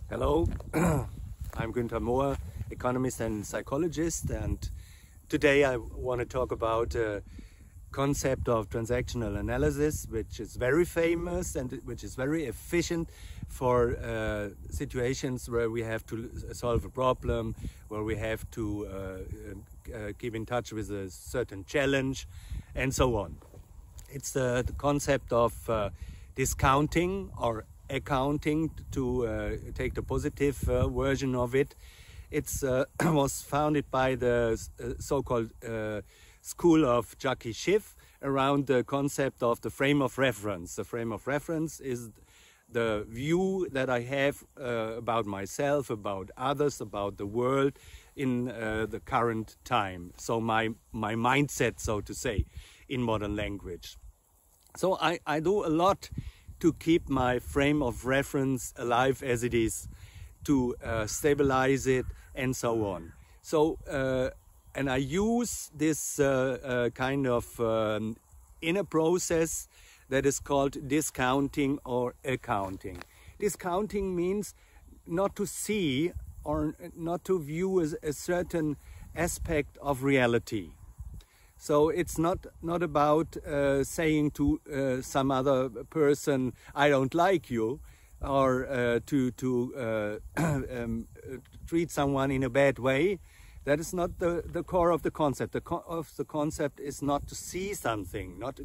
Hello, I'm Günther Mohr, economist and psychologist, and today I want to talk about a concept of transactional analysis, which is very famous and which is very efficient for situations where we have to solve a problem, where we have to keep in touch with a certain challenge, and so on. It's the concept of discounting or accounting, to take the positive version of it. It was founded by the so-called school of Jacqui Schiff around the concept of the frame of reference. The frame of reference is the view that I have about myself, about others, about the world in the current time. So my mindset, so to say, in modern language. So I do a lot to keep my frame of reference alive as it is, to stabilize it, and so on. So, and I use this kind of inner process that is called discounting or accounting. Discounting means not to see or not to view as a certain aspect of reality. So it's not about saying to some other person, I don't like you, or to treat someone in a bad way. That is not the core of the concept. The core of the concept is not to see something, not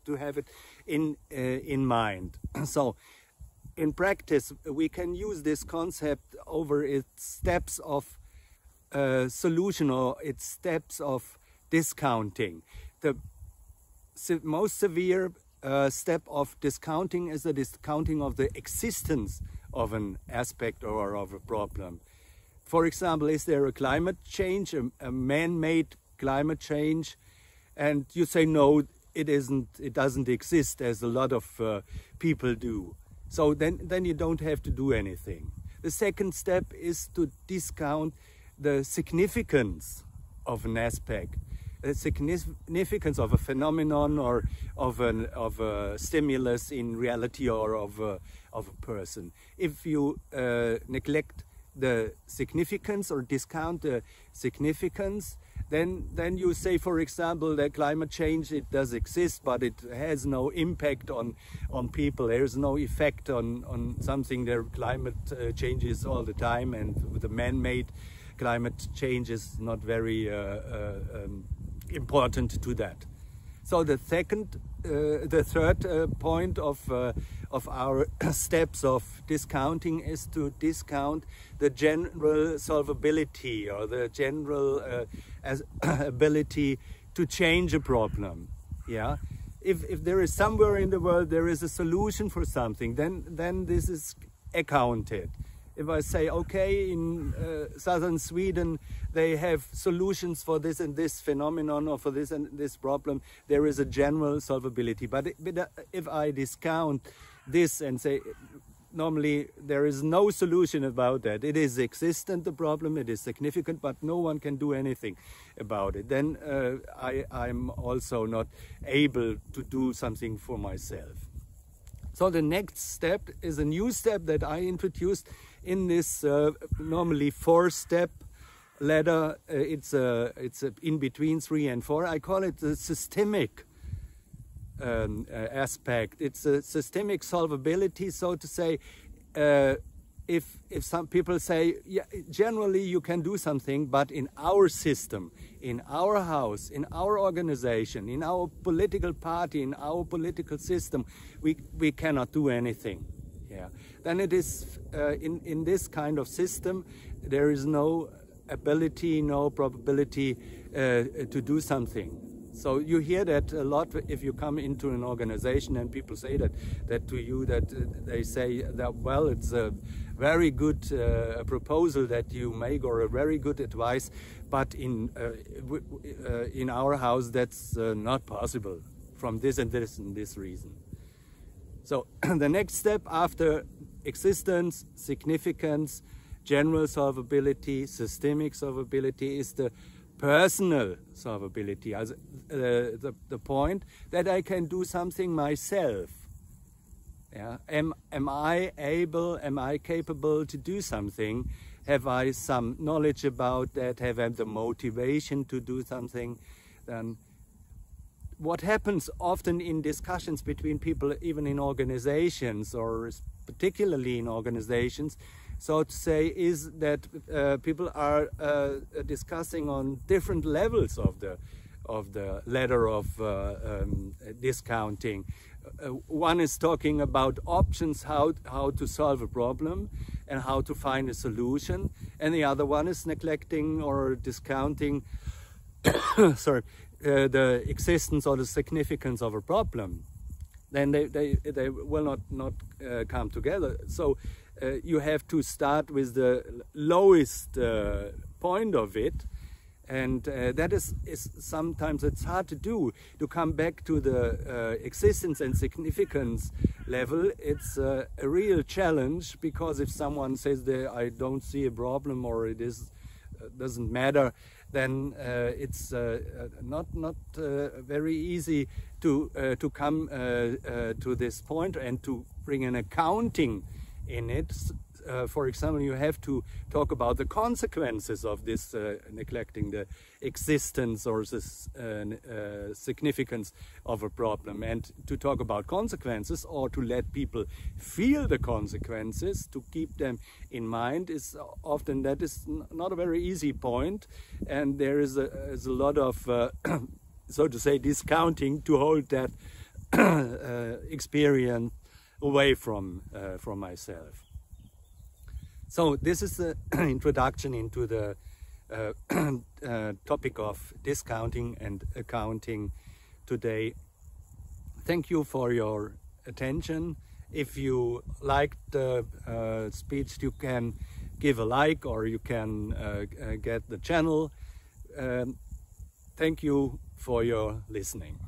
to have it in mind. So in practice, we can use this concept over its steps of solution, or its steps of discounting. The most severe step of discounting is the discounting of the existence of an aspect or of a problem. For example, is there a climate change, a man-made climate change, and you say no, it isn't, it doesn't exist, as a lot of people do. So then you don't have to do anything. The second step is to discount the significance of an aspect, the significance of a phenomenon, or of a stimulus in reality, or of a person. If you neglect the significance or discount the significance, then you say, for example, that climate change, it does exist, but it has no impact on people. There's no effect on something. Their climate changes all the time, and the man-made climate change is not very important to that. So the third point of our steps of discounting is to discount the general solvability, or the general ability to change a problem. Yeah, if there is somewhere in the world there is a solution for something, then this is accounted. If I say, okay, in southern Sweden they have solutions for this and this phenomenon, or for this and this problem, there is a general solvability. But if I discount this and say, normally there is no solution about that, it is existent, the problem, it is significant, but no one can do anything about it, then I'm also not able to do something for myself. So the next step is a new step that I introduced in this normally 4-step ladder. It's in between 3 and 4. I call it the systemic aspect. It's a systemic solvability, so to say. If some people say, yeah, generally you can do something, but in our system, in our house, in our organization, in our political party, in our political system, we cannot do anything. Yeah. Then it is in this kind of system, there is no ability, no probability to do something. So you hear that a lot if you come into an organization and people say that to you, that they say that, well, it's a very good proposal that you make, or a very good advice, but in our house that's not possible from this and this and this reason. So the next step after existence, significance, general solvability, systemic solvability is the personal solvability, the point that I can do something myself. Yeah? Am I capable to do something? Have I some knowledge about that? Have I the motivation to do something? Then what happens often in discussions between people, even in organizations, or particularly in organizations, so to say, is that people are discussing on different levels of the ladder of discounting. One is talking about options, how to solve a problem and how to find a solution, and the other one is neglecting or discounting sorry, the existence or the significance of a problem. Then they will not come together. So you have to start with the lowest point of it, and that is sometimes it's hard to do, to come back to the existence and significance level. It's a real challenge, because if someone says that I don't see a problem, or it doesn't matter, then it's not very easy to come to this point and to bring an accounting in it. For example, you have to talk about the consequences of this neglecting the existence or the significance of a problem. And to talk about consequences, or to let people feel the consequences, to keep them in mind, is often, that is not a very easy point. And there is a lot of, so to say, discounting to hold that experience away from myself. So this is the introduction into the topic of discounting and accounting today. Thank you for your attention. If you liked the speech, you can give a like, or you can get the channel. Thank you for your listening.